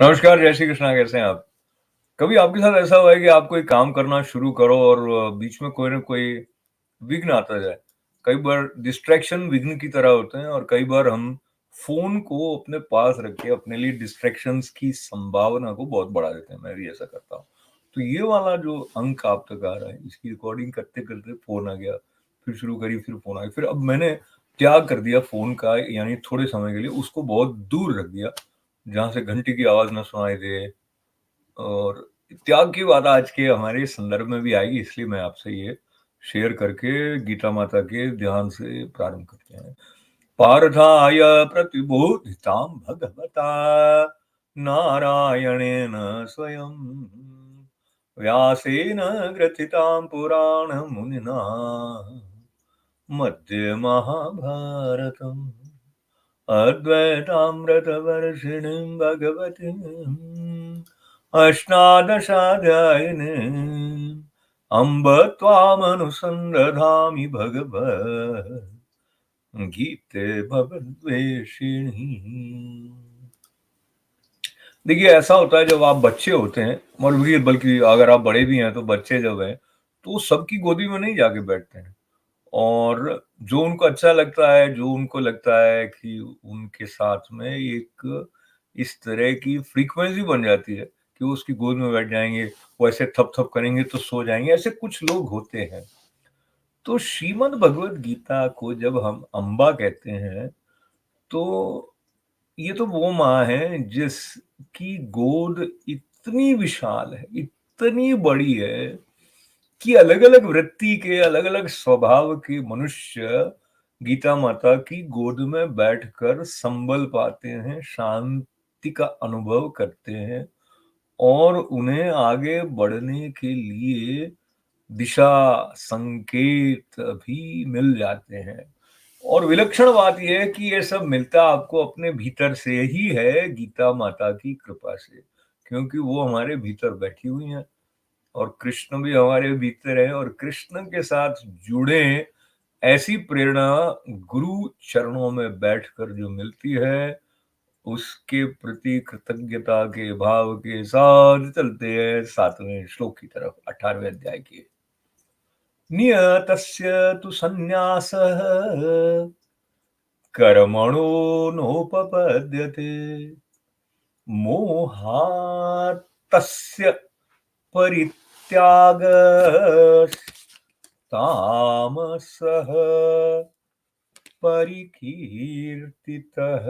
नमस्कार, जय श्री कृष्णा, कैसे हैं आप? कभी आपके साथ ऐसा हुआ है कि आप कोई काम करना शुरू करो और बीच में कोई न कोई विघ्न आता जाए? कई बार डिस्ट्रैक्शन विघ्न की तरह होते हैं और कई बार हम फ़ोन को अपने पास रख के अपने लिए डिस्ट्रैक्शंस की संभावना को बहुत बढ़ा देते हैं, मैं भी ऐसा करता हूँ। तो ये वाला जो अंक आप तक आ रहा है, इसकी रिकॉर्डिंग करते-करते फ़ोन आ गया, फिर शुरू करी, फिर फ़ोन आ गया, फिर अब मैंने त्याग कर दिया फ़ोन का यानी थोड़े समय के लिए उसको बहुत दूर रख दिया, जहाँ से घंटी की आवाज़ ना सुनाई दे और त्याग की बात आज के हमारे संदर्भ में भी आएगी इसलिए मैं आपसे ये शेयर करके गीता माता के ध्यान से प्रारंभ करते हैं। पार्थाय प्रतिबोधितां भगवता नारायणेन स्वयं व्यासेन ग्रथितां पुराणमुनिना मध्ये महाभारतम् अद्वैतामृतवर्षिणीं भगवतीम् अष्टादशाध्यायिनीम् अम्ब त्वामनुसन्दधामि गीते भवद्वेषिणी। देखिए ऐसा होता है जब आप बच्चे होते हैं और भी बल्कि अगर आप बड़े भी हैं तो बच्चे जब हैं तो सबकी गोदी में नहीं जाके बैठते हैं और जो उनको अच्छा लगता है, जो उनको लगता है कि उनके साथ में एक इस तरह की फ्रीक्वेंसी बन जाती है कि वो उसकी गोद में बैठ जाएँगे, वो ऐसे थप-थप करेंगे तो सो जाएँगे, ऐसे कुछ लोग होते हैं। तो श्रीमद् भगवद गीता को जब हम अम्बा कहते हैं, तो ये तो वो माँ है जिसकी गोद इतनी विशाल है, इतनी बड़ी है कि अलग-अलग वृत्ति के, अलग-अलग स्वभाव के मनुष्य गीता माता की गोद में बैठकर संबल पाते हैं, शांति का अनुभव करते हैं और उन्हें आगे बढ़ने के लिए दिशा संकेत भी मिल जाते हैं। और विलक्षण बात ये है कि ये सब मिलता आपको अपने भीतर से ही है, गीता माता की कृपा से, क्योंकि वो हमारे भीतर बैठी हुई हैं। और कृष्ण भी हमारे भीतर है और कृष्ण के साथ जुड़े ऐसी प्रेरणा गुरु चरणों में बैठकर जो मिलती है, उसके प्रति कृतज्ञता के भाव के साथ चलते हैं 7वें श्लोक की तरफ 18वें अध्याय की। नियतस्य तु सन्न्यासः कर्मणो नोपपद्यते मोहात् तस्य परित्यागस्तामसः परिकीर्तितः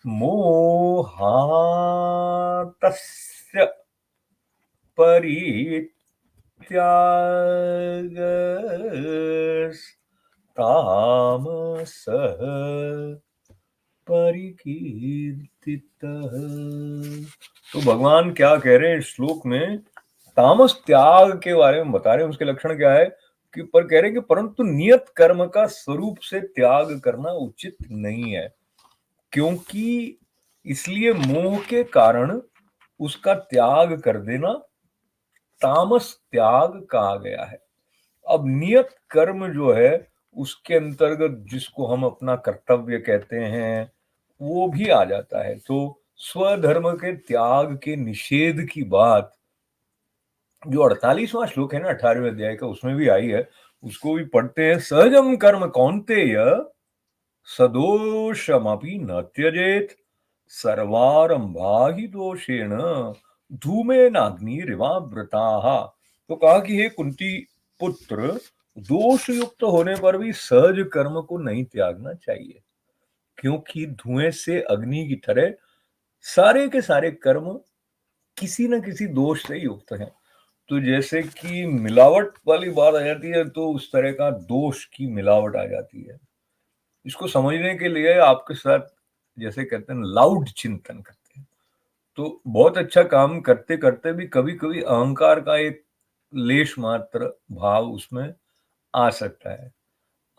मोहातस्य परित्यागस्तामसः परिकीर्तितः। तो भगवान क्या कह रहे हैं इस श्लोक में? तामस त्याग के बारे में बता रहे हैं, उसके लक्षण क्या है कि पर कह रहे हैं कि परंतु नियत कर्म का स्वरूप से त्याग करना उचित नहीं है, क्योंकि इसलिए मोह के कारण उसका त्याग कर देना तामस त्याग कहा गया है। अब नियत कर्म जो है उसके अंतर्गत जिसको हम अपना कर्तव्य कहते हैं वो भी आ जाता है। तो स्वधर्म के त्याग के निषेध की बात जो 48वां श्लोक है ना 18वें अध्याय का उसमें भी आई है, उसको भी पढ़ते हैं। सहजम कर्म कौन्तेय सदोषमपि न त्यजेत सर्वारंभा हि दोषेण धूमेनाग्निरिवावृताः। तो कहा कि हे कुंती पुत्र, दोष युक्त होने पर भी सहज कर्म को नहीं त्यागना चाहिए, क्योंकि धुएं से अग्नि की तरह सारे के सारे कर्म किसी न किसी दोष से युक्त हैं। तो जैसे कि मिलावट वाली बात आ जाती है तो उस तरह का दोष की मिलावट आ जाती है। इसको समझने के लिए आपके साथ जैसे कहते हैं लाउड चिंतन करते हैं। तो बहुत अच्छा काम करते करते भी कभी कभी अहंकार का एक लेश मात्र भाव उसमें आ सकता है।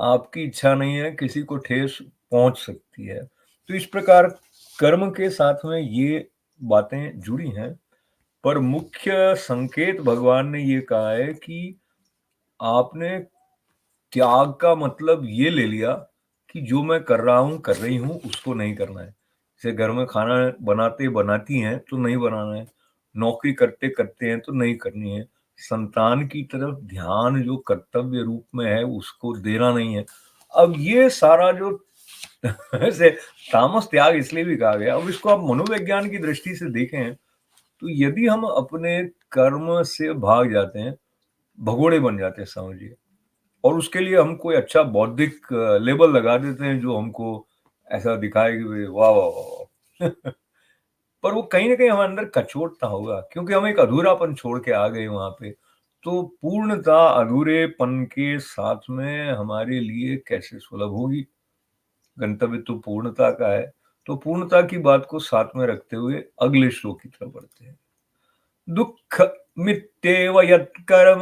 आपकी इच्छा नहीं है, किसी को ठेस पहुंच सकती है। तो इस प्रकार कर्म के साथ में ये बातें जुड़ी हैं, पर मुख्य संकेत भगवान ने ये कहा है कि आपने त्याग का मतलब ये ले लिया कि जो मैं कर रहा हूं कर रही हूं उसको नहीं करना है। जैसे घर में खाना बनाती हैं तो नहीं बनाना है, नौकरी करते हैं तो नहीं करनी है, संतान की तरफ ध्यान जो कर्तव्य रूप में है उसको देना नहीं है। अब ये सारा जो ऐसे तामस त्याग इसलिए भी कहा गया। अब इसको आप मनोविज्ञान की दृष्टि से देखें तो यदि हम अपने कर्म से भाग जाते हैं, भगोड़े बन जाते हैं समझिए, और उसके लिए हम कोई अच्छा बौद्धिक लेबल लगा देते हैं जो हमको ऐसा दिखाए कि भाई वाह वाह वाह वाह। पर वो कहीं न कहीं हमारे अंदर कचोटता होगा क्योंकि हम एक अधूरापन छोड़ के आ गए वहाँ पे। तो पूर्णता अधूरेपन के साथ में हमारे लिए कैसे सुलभ होगी? गंतव्य तो पूर्णता का है। तो पूर्णता की बात को साथ में रखते हुए अगले श्लोक की तरफ बढ़ते हैं। दुःखमित्येव यत्कर्म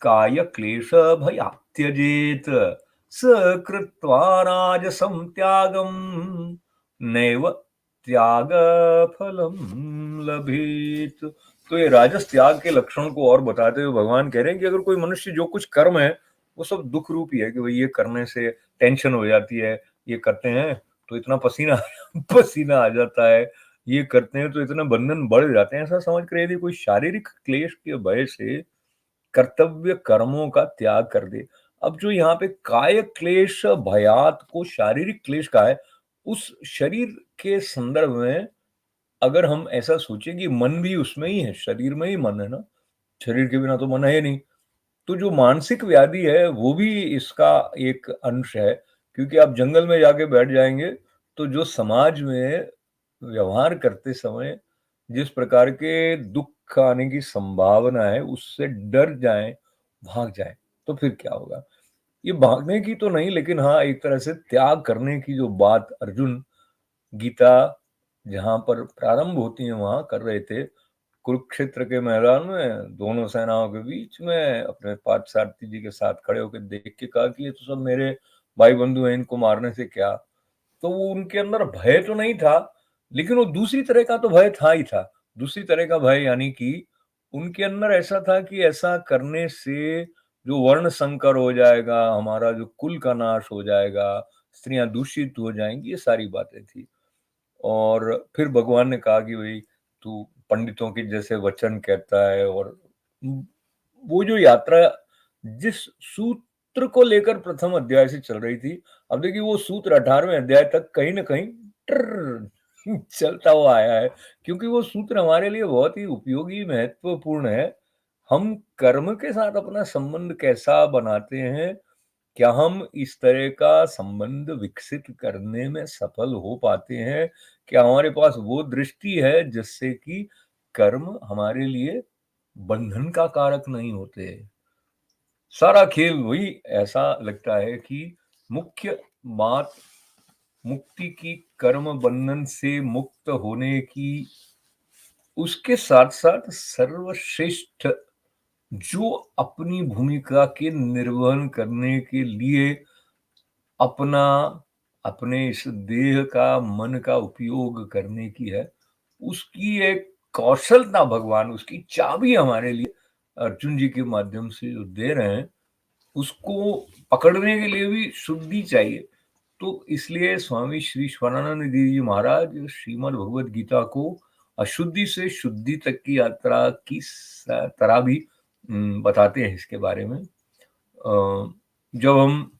कायक्लेशभयात् त्यजेत् स कृत्वा राजसं त्यागं नैव त्यागफलं लभेत। तो ये राजस त्याग के लक्षणों को और बताते हुए भगवान कह रहे हैं कि अगर कोई मनुष्य जो कुछ कर्म है वो सब दुख रूप ही है कि भाई ये करने से टेंशन हो जाती है, ये करते हैं तो इतना पसीना पसीना आ जाता है, ये करते हैं तो इतने बंधन बढ़ जाते हैं, ऐसा समझ कर यदि कोई शारीरिक क्लेश के भय से कर्तव्य कर्मों का त्याग कर दे। अब जो यहाँ पे काय क्लेश भयात को शारीरिक क्लेश का है, उस शरीर के संदर्भ में अगर हम ऐसा सोचें कि मन भी उसमें ही है, शरीर में ही मन है ना, शरीर के बिना तो मन है नहीं। तो जो मानसिक व्याधि है वो भी इसका एक अंश है, क्योंकि आप जंगल में जाके बैठ जाएंगे तो जो समाज में व्यवहार करते समय जिस प्रकार के दुख आने की संभावना है उससे डर जाएं, भाग जाएं, तो फिर क्या होगा? ये भागने की तो नहीं, लेकिन हाँ एक तरह से त्याग करने की जो बात अर्जुन गीता जहां पर प्रारंभ होती है वहां कर रहे थे, कुरुक्षेत्र के मैदान में दोनों सेनाओं के बीच में अपने पार्थसारथी जी के साथ खड़े होकर देख के कहा कि ये तो सब मेरे भाई बंधु हैं, इनको मारने से क्या। तो वो उनके अंदर भय तो नहीं था, लेकिन वो दूसरी तरह का तो भय था ही था। दूसरी तरह का भय यानी कि उनके अंदर ऐसा था कि ऐसा करने से जो वर्ण संकर हो जाएगा, हमारा जो कुल का नाश हो जाएगा, स्त्रियां दूषित हो जाएंगी, ये सारी बातें थी। और फिर भगवान ने कहा कि भाई तू पंडितों के जैसे वचन कहता है, और वो जो यात्रा जिस सूत्र को लेकर प्रथम अध्याय से चल रही थी, अब देखिए वो सूत्र 18वें अध्याय तक कहीं न कहीं ट्र चलता हुआ आया है, क्योंकि वो सूत्र हमारे लिए बहुत ही उपयोगी, महत्वपूर्ण है। हम कर्म के साथ अपना संबंध कैसा बनाते हैं, क्या हम इस तरह का संबंध विकसित करने में सफल हो पाते हैं? क्या हमारे पास वो दृष्टि है जिससे कि कर्म हमारे लिए बंधन का कारक नहीं होते? सारा खेल वही ऐसा लगता है कि मुख्य बात मुक्ति की, कर्म बंधन से मुक्त होने की, उसके साथ-साथ सर्वश्रेष्ठ जो अपनी भूमिका के निर्वहन करने के लिए अपना अपने इस देह का, मन का उपयोग करने की है, उसकी एक कौशलता भगवान, उसकी चाबी हमारे लिए अर्जुन जी के माध्यम से जो दे रहे हैं, उसको पकड़ने के लिए भी शुद्धि चाहिए। तो इसलिए स्वामी श्री स्वरानंद जी महाराज श्रीमद् भगवद गीता को अशुद्धि से शुद्धि तक की यात्रा की तरह भी बताते हैं इसके बारे में। जब हम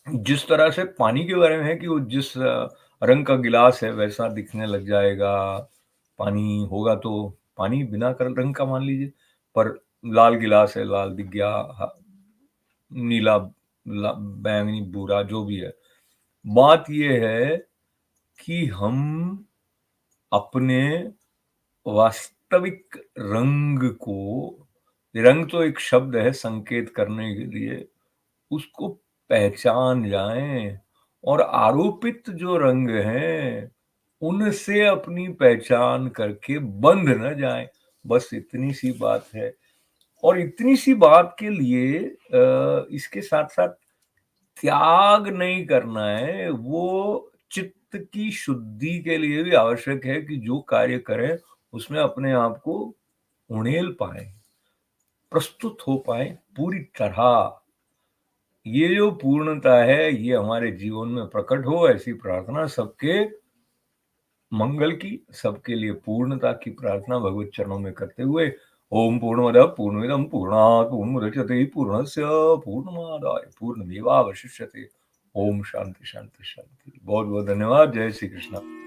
जिस तरह से पानी के बारे में है कि वो जिस रंग का गिलास है वैसा दिखने लग जाएगा, पानी होगा तो पानी बिना कर रंग का मान लीजिए, पर लाल गिलास है, लाल दिख गया, नीला, बैंगनी, भूरा जो भी है। बात ये है कि हम अपने वास्तविक रंग को, रंग तो एक शब्द है संकेत करने के लिए, उसको पहचान जाएं और आरोपित जो रंग हैं उनसे अपनी पहचान करके बंध न जाएं। बस इतनी सी बात है। और इतनी सी बात के लिए इसके साथ साथ त्याग नहीं करना है, वो चित्त की शुद्धि के लिए भी आवश्यक है कि जो कार्य करें उसमें अपने आप को उड़ेल पाए, प्रस्तुत हो पाए पूरी तरह। ये जो पूर्णता है ये हमारे जीवन में प्रकट हो, ऐसी प्रार्थना सबके मंगल की, सबके लिए पूर्णता की प्रार्थना भगवत चरणों में करते हुए ओम पूर्णमदः पूर्णमिदं पूर्णात् पूर्णमुदच्यते पूर्णस्य पूर्णमादाय पूर्णमेवावशिष्यते। ओम शांति शांति शांति। बहुत बहुत धन्यवाद। जय श्री कृष्ण।